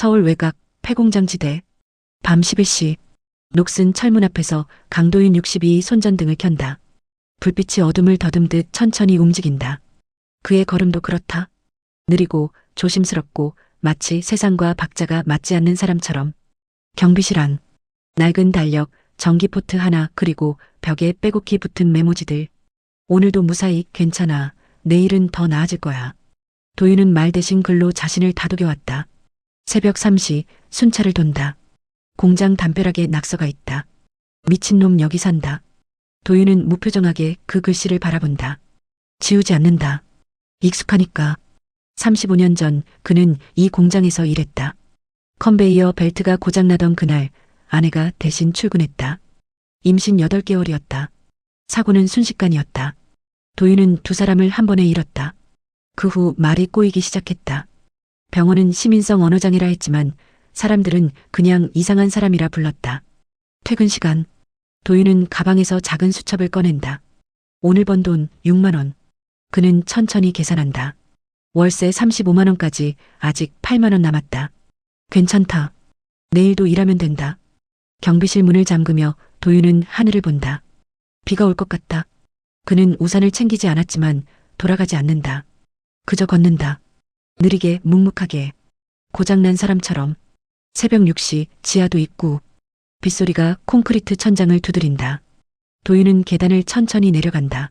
서울 외곽 폐공장지대. 밤 11시. 녹슨 철문 앞에서 강도인 62 손전등을 켠다. 불빛이 어둠을 더듬듯 천천히 움직인다. 그의 걸음도 그렇다. 느리고 조심스럽고 마치 세상과 박자가 맞지 않는 사람처럼. 경비실 안. 낡은 달력, 전기포트 하나 그리고 벽에 빼곡히 붙은 메모지들. 오늘도 무사히 괜찮아. 내일은 더 나아질 거야. 도윤은 말 대신 글로 자신을 다독여왔다. 새벽 3시 순찰을 돈다. 공장 담벼락에 낙서가 있다. 미친놈 여기 산다. 도윤은 무표정하게 그 글씨를 바라본다. 지우지 않는다. 익숙하니까. 35년 전 그는 이 공장에서 일했다. 컨베이어 벨트가 고장나던 그날 아내가 대신 출근했다. 임신 8개월이었다. 사고는 순식간이었다. 도윤은 두 사람을 한 번에 잃었다. 그 후 말이 꼬이기 시작했다. 병원은 시민성 언어장애라 했지만 사람들은 그냥 이상한 사람이라 불렀다. 퇴근 시간. 도윤은 가방에서 작은 수첩을 꺼낸다. 오늘 번 돈 6만 원. 그는 천천히 계산한다. 월세 35만 원까지 아직 8만 원 남았다. 괜찮다. 내일도 일하면 된다. 경비실 문을 잠그며 도윤은 하늘을 본다. 비가 올 것 같다. 그는 우산을 챙기지 않았지만 돌아가지 않는다. 그저 걷는다. 느리게 묵묵하게. 고장난 사람처럼. 새벽 6시 지하도 있고 빗소리가 콘크리트 천장을 두드린다. 도윤은 계단을 천천히 내려간다.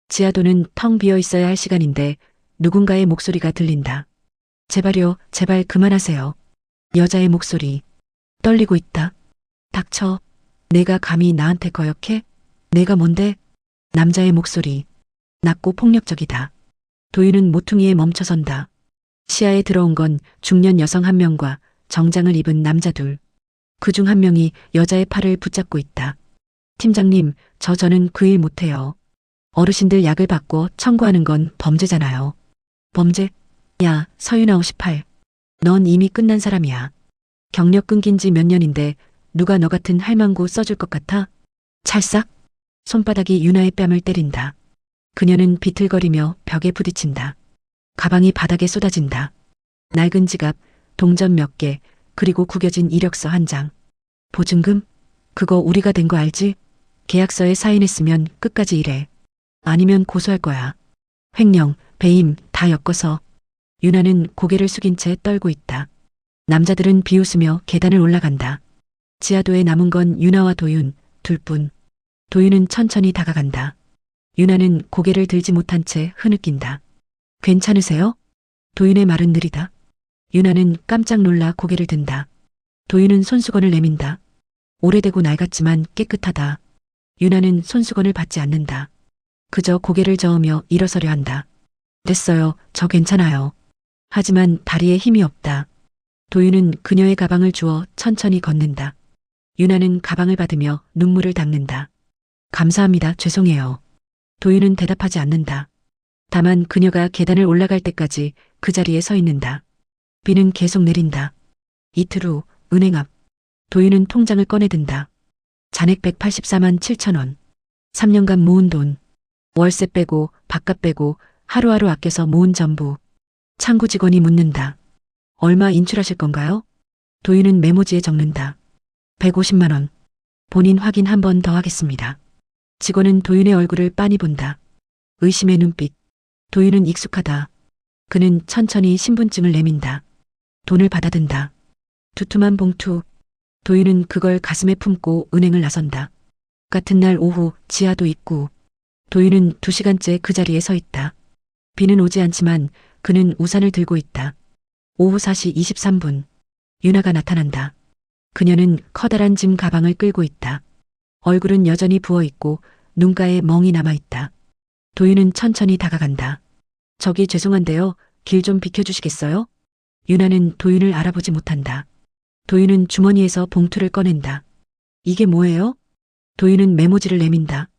지하도는 텅 비어 있어야 할 시간인데 누군가의 목소리가 들린다. 제발요, 제발 그만하세요. 여자의 목소리. 떨리고 있다. 닥쳐. 내가 감히 나한테 거역해? 내가 뭔데? 남자의 목소리. 낮고 폭력적이다. 도윤은 모퉁이에 멈춰선다. 시야에 들어온 건 중년 여성 한 명과 정장을 입은 남자 둘. 그중 한 명이 여자의 팔을 붙잡고 있다. 팀장님, 저는 그 일 못해요. 어르신들 약을 바꿔 청구하는 건 범죄잖아요. 범죄? 야, 서윤아 58. 넌 이미 끝난 사람이야. 경력 끊긴 지 몇 년인데 누가 너 같은 할망구 써줄 것 같아? 찰싹? 손바닥이 유나의 뺨을 때린다. 그녀는 비틀거리며 벽에 부딪힌다. 가방이 바닥에 쏟아진다. 낡은 지갑, 동전 몇 개, 그리고 구겨진 이력서 한 장. 보증금? 그거 우리가 된 거 알지? 계약서에 사인했으면 끝까지 일해. 아니면 고소할 거야. 횡령, 배임 다 엮어서. 유나는 고개를 숙인 채 떨고 있다. 남자들은 비웃으며 계단을 올라간다. 지하도에 남은 건 유나와 도윤 둘뿐. 도윤은 천천히 다가간다. 유나는 고개를 들지 못한 채 흐느낀다. 괜찮으세요? 도윤의 말은 느리다. 유나는 깜짝 놀라 고개를 든다. 도윤은 손수건을 내민다. 오래되고 낡았지만 깨끗하다. 유나는 손수건을 받지 않는다. 그저 고개를 저으며 일어서려 한다. 됐어요. 저 괜찮아요. 하지만 다리에 힘이 없다. 도윤은 그녀의 가방을 주어 천천히 걷는다. 유나는 가방을 받으며 눈물을 닦는다. 감사합니다. 죄송해요. 도윤은 대답하지 않는다. 다만 그녀가 계단을 올라갈 때까지 그 자리에 서 있는다. 비는 계속 내린다. 이틀 후 은행 앞. 도윤은 통장을 꺼내든다. 잔액 184만 7천 원. 3년간 모은 돈. 월세 빼고 밥값 빼고 하루하루 아껴서 모은 전부. 창구 직원이 묻는다. 얼마 인출하실 건가요? 도윤은 메모지에 적는다. 150만 원. 본인 확인 한 번 더 하겠습니다. 직원은 도윤의 얼굴을 빤히 본다. 의심의 눈빛. 도윤은 익숙하다. 그는 천천히 신분증을 내민다. 돈을 받아든다. 두툼한 봉투. 도윤은 그걸 가슴에 품고 은행을 나선다. 같은 날 오후 지하도 입구. 도윤은 2시간째 그 자리에 서 있다. 비는 오지 않지만 그는 우산을 들고 있다. 오후 4시 23분. 유나가 나타난다. 그녀는 커다란 짐 가방을 끌고 있다. 얼굴은 여전히 부어있고 눈가에 멍이 남아있다. 도윤은 천천히 다가간다. 저기 죄송한데요. 길 좀 비켜주시겠어요? 유나는 도윤을 알아보지 못한다. 도윤은 주머니에서 봉투를 꺼낸다. 이게 뭐예요? 도윤은 메모지를 내민다.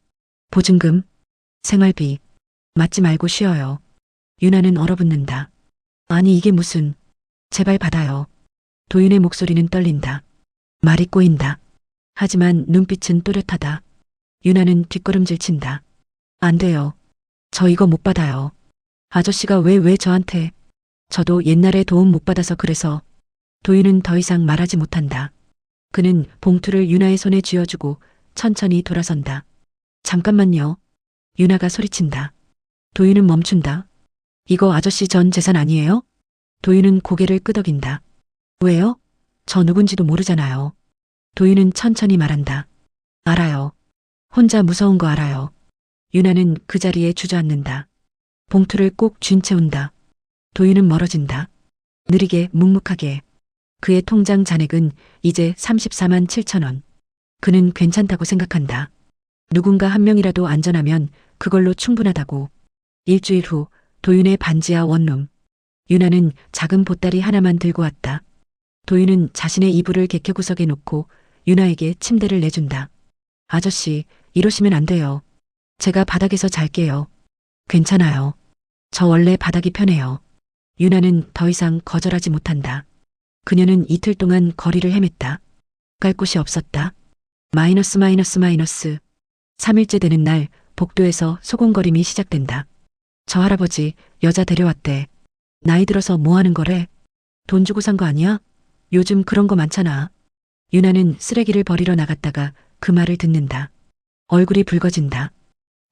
보증금, 생활비, 맞지 말고 쉬어요. 유나는 얼어붙는다. 아니 이게 무슨, 제발 받아요. 도윤의 목소리는 떨린다. 말이 꼬인다. 하지만 눈빛은 또렷하다. 유나는 뒷걸음질 친다. 안 돼요. 저 이거 못 받아요. 아저씨가 왜 저한테. 저도 옛날에 도움 못 받아서 그래서. 도윤은 더 이상 말하지 못한다. 그는 봉투를 유나의 손에 쥐어주고 천천히 돌아선다. 잠깐만요. 유나가 소리친다. 도윤은 멈춘다. 이거 아저씨 전 재산 아니에요? 도윤은 고개를 끄덕인다. 왜요? 저 누군지도 모르잖아요. 도윤은 천천히 말한다. 알아요. 혼자 무서운 거 알아요. 유나는 그 자리에 주저앉는다. 봉투를 꼭 쥔 채 운다. 도윤은 멀어진다. 느리게 묵묵하게. 그의 통장 잔액은 이제 34만 7천 원. 그는 괜찮다고 생각한다. 누군가 한 명이라도 안전하면 그걸로 충분하다고. 일주일 후 도윤의 반지하 원룸. 유나는 작은 보따리 하나만 들고 왔다. 도윤은 자신의 이불을 객회구석에 놓고 유나에게 침대를 내준다. 아저씨, 이러시면 안 돼요. 제가 바닥에서 잘게요. 괜찮아요. 저 원래 바닥이 편해요. 유나는 더 이상 거절하지 못한다. 그녀는 이틀 동안 거리를 헤맸다. 갈 곳이 없었다. 마이너스. 3일째 되는 날 복도에서 소곤거림이 시작된다. 저 할아버지 여자 데려왔대. 나이 들어서 뭐 하는 거래? 돈 주고 산 거 아니야? 요즘 그런 거 많잖아. 유나는 쓰레기를 버리러 나갔다가 그 말을 듣는다. 얼굴이 붉어진다.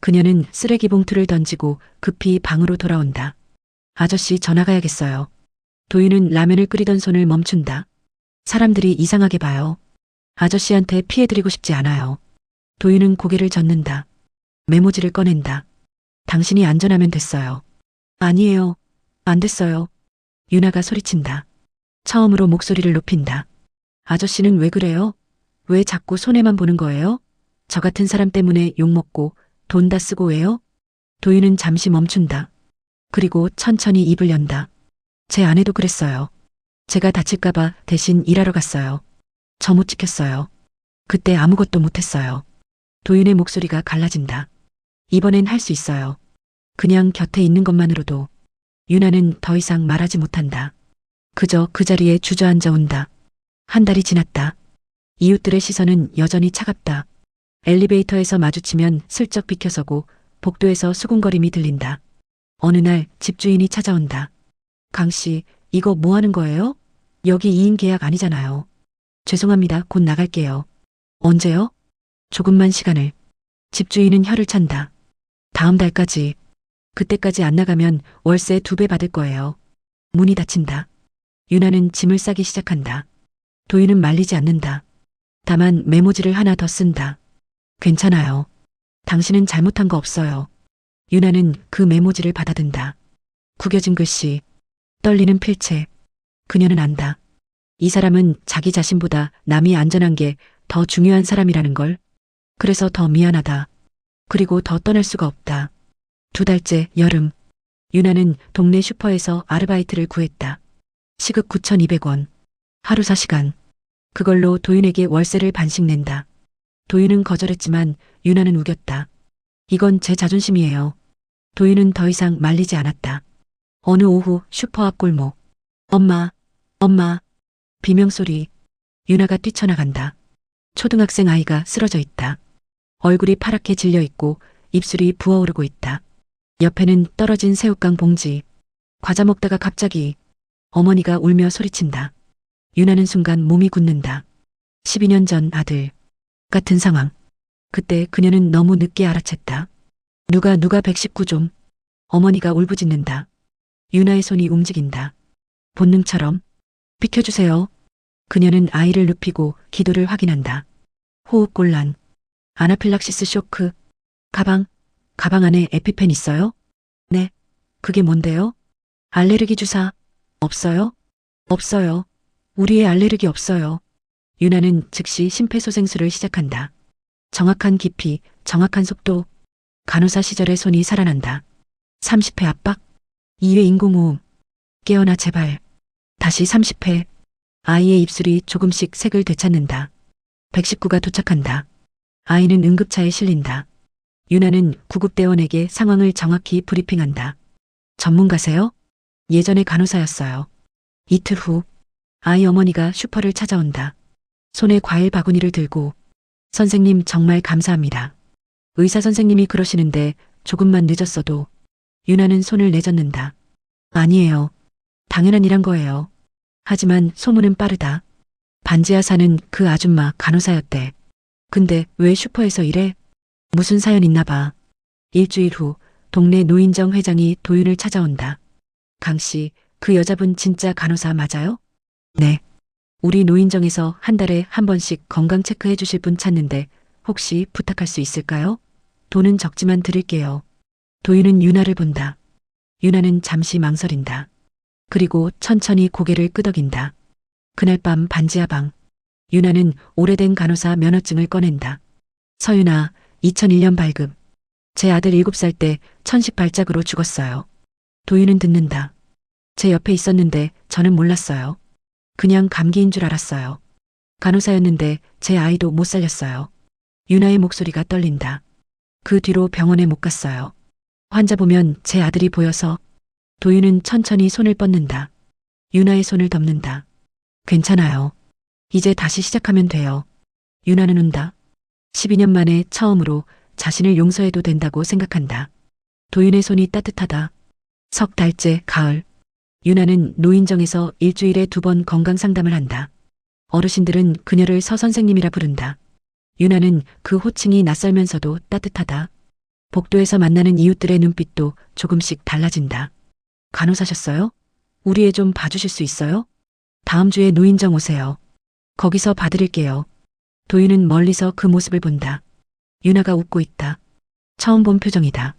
그녀는 쓰레기 봉투를 던지고 급히 방으로 돌아온다. 아저씨 전화 가야겠어요. 도윤은 라면을 끓이던 손을 멈춘다. 사람들이 이상하게 봐요. 아저씨한테 피해드리고 싶지 않아요. 도윤은 고개를 젓는다. 메모지를 꺼낸다. 당신이 안전하면 됐어요. 아니에요. 안 됐어요. 유나가 소리친다. 처음으로 목소리를 높인다. 아저씨는 왜 그래요? 왜 자꾸 손해만 보는 거예요? 저 같은 사람 때문에 욕먹고 돈 다 쓰고 왜요? 도윤은 잠시 멈춘다. 그리고 천천히 입을 연다. 제 아내도 그랬어요. 제가 다칠까봐 대신 일하러 갔어요. 저 못 지켰어요. 그때 아무것도 못했어요. 도윤의 목소리가 갈라진다. 이번엔 할 수 있어요. 그냥 곁에 있는 것만으로도. 유나는 더 이상 말하지 못한다. 그저 그 자리에 주저앉아 온다. 한 달이 지났다. 이웃들의 시선은 여전히 차갑다. 엘리베이터에서 마주치면 슬쩍 비켜서고 복도에서 수군거림이 들린다. 어느 날 집주인이 찾아온다. 강 씨, 이거 뭐 하는 거예요? 여기 2인 계약 아니잖아요. 죄송합니다. 곧 나갈게요. 언제요? 조금만 시간을. 집주인은 혀를 찬다. 다음 달까지. 그때까지 안 나가면 월세 2배 받을 거예요. 문이 닫힌다. 유나는 짐을 싸기 시작한다. 도윤은 말리지 않는다. 다만 메모지를 하나 더 쓴다. 괜찮아요. 당신은 잘못한 거 없어요. 유나는 그 메모지를 받아든다. 구겨진 글씨, 떨리는 필체. 그녀는 안다. 이 사람은 자기 자신보다 남이 안전한 게 더 중요한 사람이라는 걸. 그래서 더 미안하다. 그리고 더 떠날 수가 없다. 2달째 여름. 유나는 동네 슈퍼에서 아르바이트를 구했다. 시급 9,200원. 하루 4시간. 그걸로 도윤에게 월세를 반씩 낸다. 도윤은 거절했지만 유나는 우겼다. 이건 제 자존심이에요. 도윤은 더 이상 말리지 않았다. 어느 오후 슈퍼 앞 골목. 엄마, 엄마. 비명소리. 유나가 뛰쳐나간다. 초등학생 아이가 쓰러져 있다. 얼굴이 파랗게 질려 있고 입술이 부어오르고 있다. 옆에는 떨어진 새우깡 봉지. 과자 먹다가 갑자기 어머니가 울며 소리친다. 유나는 순간 몸이 굳는다. 12년 전 아들. 같은 상황. 그때 그녀는 너무 늦게 알아챘다. 누가 119 좀. 어머니가 울부짖는다. 유나의 손이 움직인다. 본능처럼. 비켜주세요. 그녀는 아이를 눕히고 기도를 확인한다. 호흡곤란. 아나필락시스 쇼크. 가방 안에 에피펜 있어요? 네. 그게 뭔데요? 알레르기 주사. 없어요? 없어요. 우리의 알레르기 없어요. 유나는 즉시 심폐소생술을 시작한다. 정확한 깊이, 정확한 속도. 간호사 시절의 손이 살아난다. 30회 압박. 2회 인공호흡. 깨어나 제발. 다시 30회. 아이의 입술이 조금씩 색을 되찾는다. 119가 도착한다. 아이는 응급차에 실린다. 유나는 구급대원에게 상황을 정확히 브리핑한다. 전문가세요? 예전에 간호사였어요. 이틀 후 아이 어머니가 슈퍼를 찾아온다. 손에 과일 바구니를 들고 선생님 정말 감사합니다. 의사 선생님이 그러시는데 조금만 늦었어도. 유나는 손을 내젓는다. 아니에요. 당연한 일한 거예요. 하지만 소문은 빠르다. 반지하 사는 그 아줌마 간호사였대. 근데 왜 슈퍼에서 일해? 무슨 사연 있나 봐. 일주일 후 동네 노인정 회장이 도윤을 찾아온다. 강 씨, 그 여자분 진짜 간호사 맞아요? 네. 우리 노인정에서 한 달에 한 번씩 건강 체크해 주실 분 찾는데 혹시 부탁할 수 있을까요? 돈은 적지만 드릴게요. 도윤은 유나를 본다. 유나는 잠시 망설인다. 그리고 천천히 고개를 끄덕인다. 그날 밤 반지하 방. 유나는 오래된 간호사 면허증을 꺼낸다. 서윤아, 2001년 발급. 제 아들 7살 때 천식 발작으로 죽었어요. 도윤은 듣는다. 제 옆에 있었는데 저는 몰랐어요. 그냥 감기인 줄 알았어요. 간호사였는데 제 아이도 못 살렸어요. 유나의 목소리가 떨린다. 그 뒤로 병원에 못 갔어요. 환자 보면 제 아들이 보여서. 도윤은 천천히 손을 뻗는다. 유나의 손을 덮는다. 괜찮아요. 이제 다시 시작하면 돼요. 유나는 운다. 12년 만에 처음으로 자신을 용서해도 된다고 생각한다. 도윤의 손이 따뜻하다. 석 달째 가을. 유나는 노인정에서 일주일에 2번 건강 상담을 한다. 어르신들은 그녀를 서 선생님이라 부른다. 유나는 그 호칭이 낯설면서도 따뜻하다. 복도에서 만나는 이웃들의 눈빛도 조금씩 달라진다. 간호사셨어요? 우리 애 좀 봐주실 수 있어요? 다음 주에 노인정 오세요. 거기서 봐드릴게요. 도윤은 멀리서 그 모습을 본다. 유나가 웃고 있다. 처음 본 표정이다.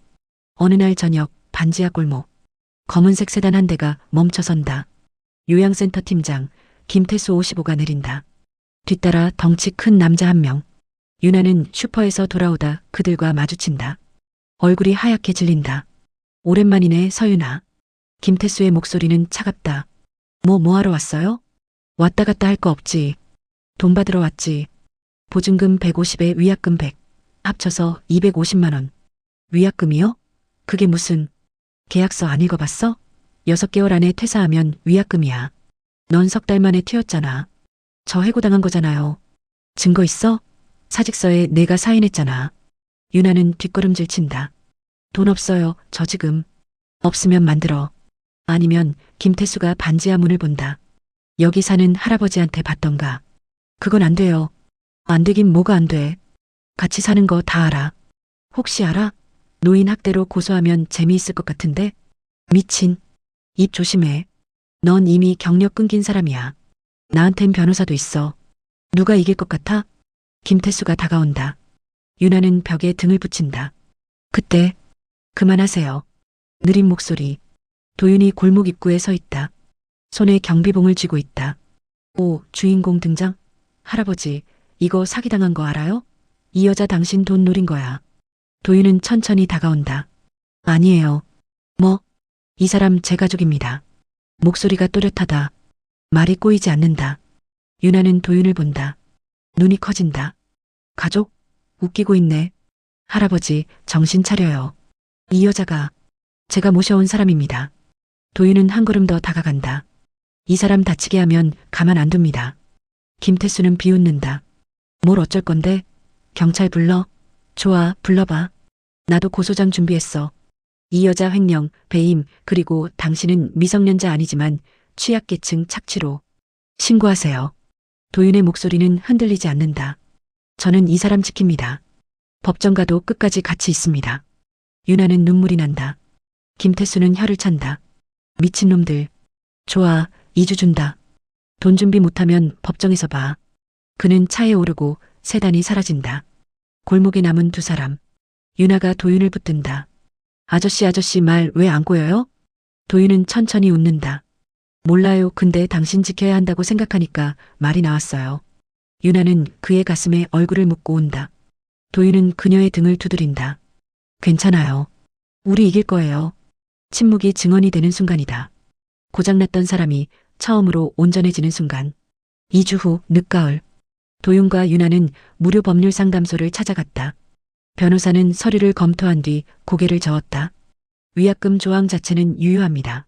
어느 날 저녁 반지하 골목. 검은색 세단 한 대가 멈춰선다. 요양센터 팀장 김태수 55가 내린다. 뒤따라 덩치 큰 남자 한 명. 유나는 슈퍼에서 돌아오다 그들과 마주친다. 얼굴이 하얗게 질린다. 오랜만이네 서윤아. 김태수의 목소리는 차갑다. 뭐 하러 왔어요? 왔다 갔다 할 거 없지. 돈 받으러 왔지. 보증금 150에 위약금 100. 합쳐서 250만 원. 위약금이요? 그게 무슨... 계약서 안 읽어봤어? 6개월 안에 퇴사하면 위약금이야. 넌 3달 만에 튀었잖아. 저 해고당한 거잖아요. 증거 있어? 사직서에 내가 사인했잖아. 유나는 뒷걸음질 친다. 돈 없어요. 저 지금. 없으면 만들어. 아니면 김태수가 반지하 문을 본다. 여기 사는 할아버지한테 받던가. 그건 안 돼요. 안 되긴 뭐가 안 돼. 같이 사는 거 다 알아. 혹시 알아? 노인 학대로 고소하면 재미있을 것 같은데? 미친. 입 조심해. 넌 이미 경력 끊긴 사람이야. 나한텐 변호사도 있어. 누가 이길 것 같아? 김태수가 다가온다. 유나는 벽에 등을 붙인다. 그때 그만하세요. 느린 목소리. 도윤이 골목 입구에 서 있다. 손에 경비봉을 쥐고 있다. 오, 주인공 등장? 할아버지, 이거 사기당한 거 알아요? 이 여자 당신 돈 노린 거야. 도윤은 천천히 다가온다. 아니에요. 뭐? 이 사람 제 가족입니다. 목소리가 또렷하다. 말이 꼬이지 않는다. 유나는 도윤을 본다. 눈이 커진다. 가족? 웃기고 있네. 할아버지, 정신 차려요. 이 여자가 제가 모셔온 사람입니다. 도윤은 한 걸음 더 다가간다. 이 사람 다치게 하면 가만 안 둡니다. 김태수는 비웃는다. 뭘 어쩔 건데? 경찰 불러? 좋아, 불러봐. 나도 고소장 준비했어. 이 여자 횡령, 배임, 그리고 당신은 미성년자 아니지만 취약계층 착취로 신고하세요. 도윤의 목소리는 흔들리지 않는다. 저는 이 사람 지킵니다. 법정 가도 끝까지 같이 있습니다. 유나는 눈물이 난다. 김태수는 혀를 찬다. 미친놈들. 좋아, 2주 준다. 돈 준비 못하면 법정에서 봐. 그는 차에 오르고 세단이 사라진다. 골목에 남은 2사람. 유나가 도윤을 붙든다. 아저씨 말 왜 안 꼬여요? 도윤은 천천히 웃는다. 몰라요. 근데 당신 지켜야 한다고 생각하니까 말이 나왔어요. 유나는 그의 가슴에 얼굴을 묻고 온다. 도윤은 그녀의 등을 두드린다. 괜찮아요. 우리 이길 거예요. 침묵이 증언이 되는 순간이다. 고장났던 사람이 처음으로 온전해지는 순간. 2주 후 늦가을. 도윤과 유나는 무료 법률 상담소를 찾아갔다. 변호사는 서류를 검토한 뒤 고개를 저었다. 위약금 조항 자체는 유효합니다.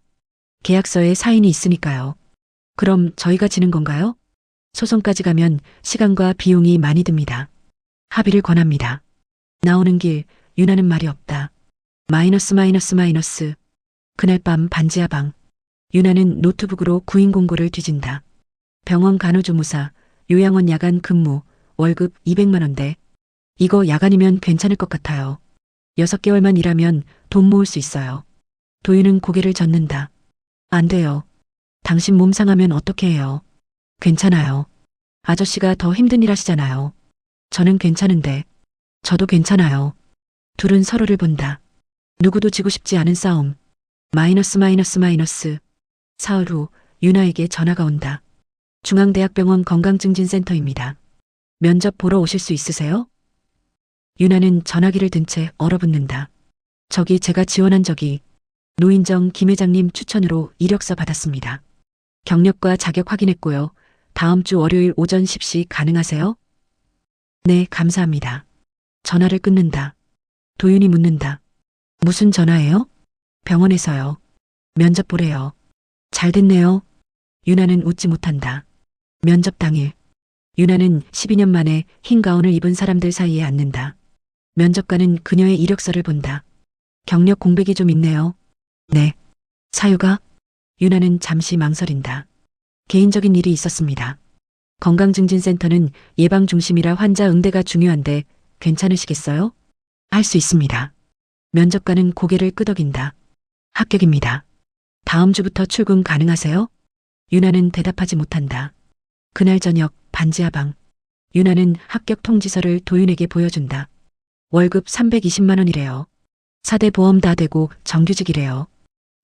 계약서에 사인이 있으니까요. 그럼 저희가 지는 건가요? 소송까지 가면 시간과 비용이 많이 듭니다. 합의를 권합니다. 나오는 길 유나는 말이 없다. 마이너스. 그날 밤 반지하 방. 유나는 노트북으로 구인 공고를 뒤진다. 병원 간호조무사, 요양원 야간 근무, 월급 200만 원대. 이거 야간이면 괜찮을 것 같아요. 6개월만 일하면 돈 모을 수 있어요. 도윤은 고개를 젓는다. 안 돼요. 당신 몸 상하면 어떻게 해요? 괜찮아요. 아저씨가 더 힘든 일 하시잖아요. 저는 괜찮은데. 저도 괜찮아요. 둘은 서로를 본다. 누구도 지고 싶지 않은 싸움. 마이너스 마이너스 마이너스. 사흘 후 유나에게 전화가 온다. 중앙대학병원 건강증진센터입니다. 면접 보러 오실 수 있으세요? 유나는 전화기를 든 채 얼어붙는다. 저기 제가 지원한 적이 노인정 김 회장님 추천으로 이력서 받았습니다. 경력과 자격 확인했고요. 다음 주 월요일 오전 10시 가능하세요? 네, 감사합니다. 전화를 끊는다. 도윤이 묻는다. 무슨 전화예요? 병원에서요. 면접 보래요. 잘 됐네요. 유나는 웃지 못한다. 면접 당일. 유나는 12년 만에 흰 가운을 입은 사람들 사이에 앉는다. 면접관은 그녀의 이력서를 본다. 경력 공백이 좀 있네요. 네. 사유가? 유나는 잠시 망설인다. 개인적인 일이 있었습니다. 건강증진센터는 예방 중심이라 환자 응대가 중요한데 괜찮으시겠어요? 할 수 있습니다. 면접관은 고개를 끄덕인다. 합격입니다. 다음 주부터 출근 가능하세요? 유나는 대답하지 못한다. 그날 저녁 반지하방. 유나는 합격 통지서를 도윤에게 보여준다. 월급 320만 원이래요. 4대 보험 다 되고 정규직이래요.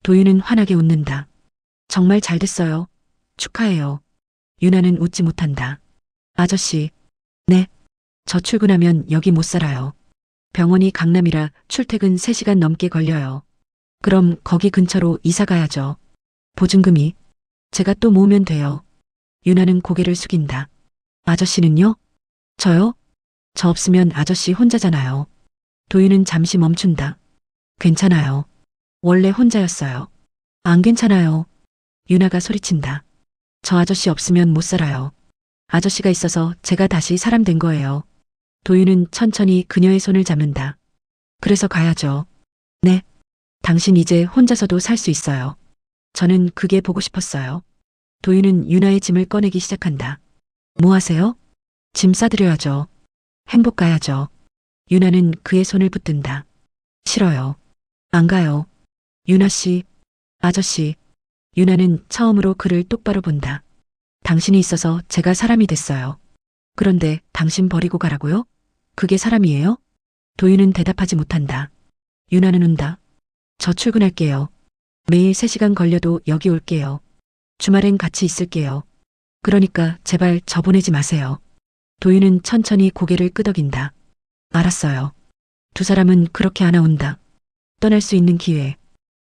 도윤은 환하게 웃는다. 정말 잘 됐어요. 축하해요. 유나는 웃지 못한다. 아저씨. 네. 저 출근하면 여기 못 살아요. 병원이 강남이라 출퇴근 3시간 넘게 걸려요. 그럼 거기 근처로 이사 가야죠. 보증금이. 제가 또 모으면 돼요. 유나는 고개를 숙인다. 아저씨는요? 저요? 저 없으면 아저씨 혼자잖아요. 도윤은 잠시 멈춘다. 괜찮아요. 원래 혼자였어요. 안 괜찮아요. 유나가 소리친다. 저 아저씨 없으면 못 살아요. 아저씨가 있어서 제가 다시 사람 된 거예요. 도윤은 천천히 그녀의 손을 잡는다. 그래서 가야죠. 네. 당신 이제 혼자서도 살 수 있어요. 저는 그게 보고 싶었어요. 도윤은 유나의 짐을 꺼내기 시작한다. 뭐 하세요? 짐 싸드려야죠. 행복 가야죠. 유나는 그의 손을 붙든다. 싫어요. 안 가요. 유나 씨, 아저씨. 유나는 처음으로 그를 똑바로 본다. 당신이 있어서 제가 사람이 됐어요. 그런데 당신 버리고 가라고요? 그게 사람이에요? 도윤은 대답하지 못한다. 유나는 운다. 저 출근할게요. 매일 3시간 걸려도 여기 올게요. 주말엔 같이 있을게요. 그러니까 제발 저 보내지 마세요. 도윤은 천천히 고개를 끄덕인다. 알았어요. 두 사람은 그렇게 안아온다. 떠날 수 있는 기회.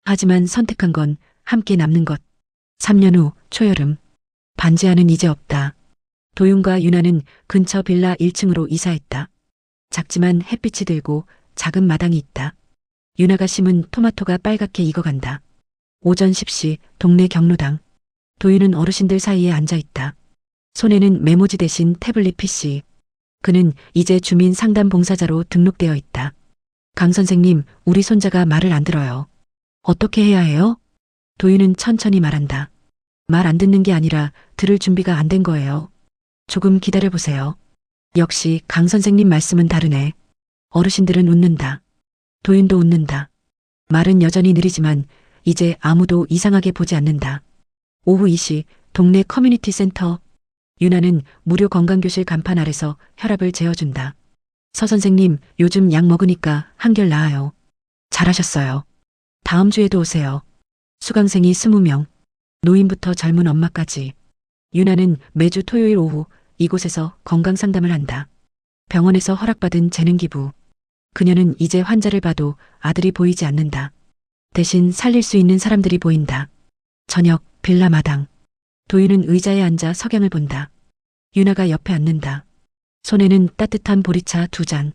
하지만 선택한 건 함께 남는 것. 3년 후 초여름. 반지하는 이제 없다. 도윤과 유나는 근처 빌라 1층으로 이사했다. 작지만 햇빛이 들고 작은 마당이 있다. 유나가 심은 토마토가 빨갛게 익어간다. 오전 10시 동네 경로당. 도윤은 어르신들 사이에 앉아있다. 손에는 메모지 대신 태블릿 PC. 그는 이제 주민상담봉사자로 등록되어 있다. 강 선생님, 우리 손자가 말을 안 들어요. 어떻게 해야 해요? 도윤은 천천히 말한다. 말 안 듣는 게 아니라 들을 준비가 안 된 거예요. 조금 기다려보세요. 역시 강 선생님 말씀은 다르네. 어르신들은 웃는다. 도윤도 웃는다. 말은 여전히 느리지만 이제 아무도 이상하게 보지 않는다. 오후 2시 동네 커뮤니티 센터. 유나는 무료 건강교실 간판 아래서 혈압을 재어준다. 서 선생님, 요즘 약 먹으니까 한결 나아요. 잘하셨어요. 다음 주에도 오세요. 수강생이 20명. 노인부터 젊은 엄마까지. 유나는 매주 토요일 오후 이곳에서 건강 상담을 한다. 병원에서 허락받은 재능 기부. 그녀는 이제 환자를 봐도 아들이 보이지 않는다. 대신 살릴 수 있는 사람들이 보인다. 저녁 빌라 마당. 도윤은 의자에 앉아 석양을 본다. 유나가 옆에 앉는다. 손에는 따뜻한 보리차 2잔.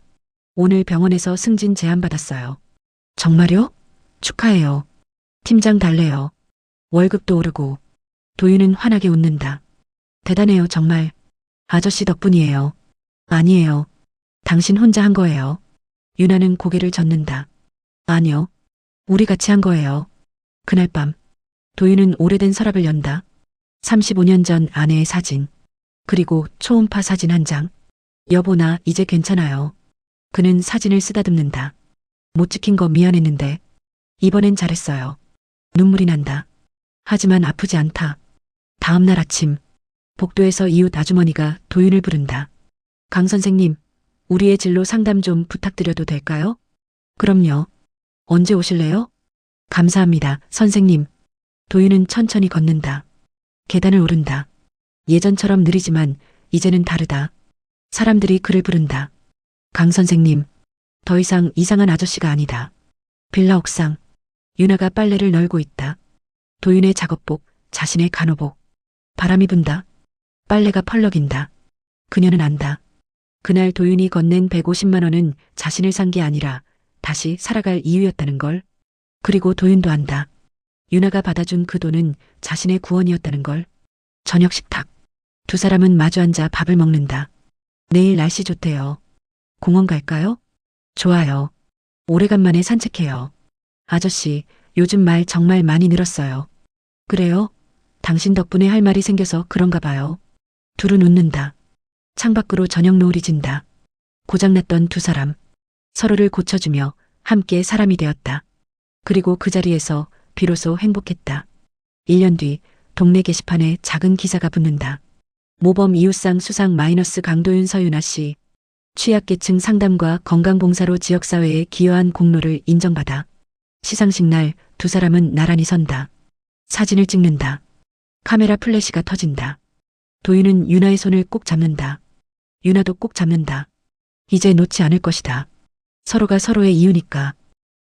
오늘 병원에서 승진 제안받았어요. 정말요? 축하해요. 팀장 달래요. 월급도 오르고. 도윤은 환하게 웃는다. 대단해요, 정말. 아저씨 덕분이에요. 아니에요. 당신 혼자 한 거예요. 유나는 고개를 젓는다. 아니요. 우리 같이 한 거예요. 그날 밤. 도윤은 오래된 서랍을 연다. 35년 전 아내의 사진. 그리고 초음파 사진 한 장. 여보, 나 이제 괜찮아요. 그는 사진을 쓰다듬는다. 못 지킨 거 미안했는데 이번엔 잘했어요. 눈물이 난다. 하지만 아프지 않다. 다음 날 아침 복도에서 이웃 아주머니가 도윤을 부른다. 강 선생님, 우리의 진로 상담 좀 부탁드려도 될까요? 그럼요. 언제 오실래요? 감사합니다, 선생님. 도윤은 천천히 걷는다. 계단을 오른다. 예전처럼 느리지만 이제는 다르다. 사람들이 그를 부른다. 강 선생님, 더 이상 이상한 아저씨가 아니다. 빌라 옥상, 유나가 빨래를 널고 있다. 도윤의 작업복, 자신의 간호복. 바람이 분다. 빨래가 펄럭인다. 그녀는 안다. 그날 도윤이 건넨 150만 원은 자신을 산 게 아니라 다시 살아갈 이유였다는 걸. 그리고 도윤도 안다. 유나가 받아준 그 돈은 자신의 구원이었다는 걸. 저녁 식탁. 두 사람은 마주 앉아 밥을 먹는다. 내일 날씨 좋대요. 공원 갈까요? 좋아요. 오래간만에 산책해요. 아저씨, 요즘 말 정말 많이 늘었어요. 그래요? 당신 덕분에 할 말이 생겨서 그런가 봐요. 둘은 웃는다. 창밖으로 저녁 노을이 진다. 고장났던 두 사람. 서로를 고쳐주며 함께 사람이 되었다. 그리고 그 자리에서 비로소 행복했다. 1년 뒤 동네 게시판에 작은 기사가 붙는다. 모범 이웃상 수상 마이너스 강도윤 서윤아 씨. 취약계층 상담과 건강봉사로 지역사회에 기여한 공로를 인정받아. 시상식 날 두 사람은 나란히 선다. 사진을 찍는다. 카메라 플래시가 터진다. 도윤은 유나의 손을 꼭 잡는다. 유나도 꼭 잡는다. 이제 놓지 않을 것이다. 서로가 서로의 이유니까.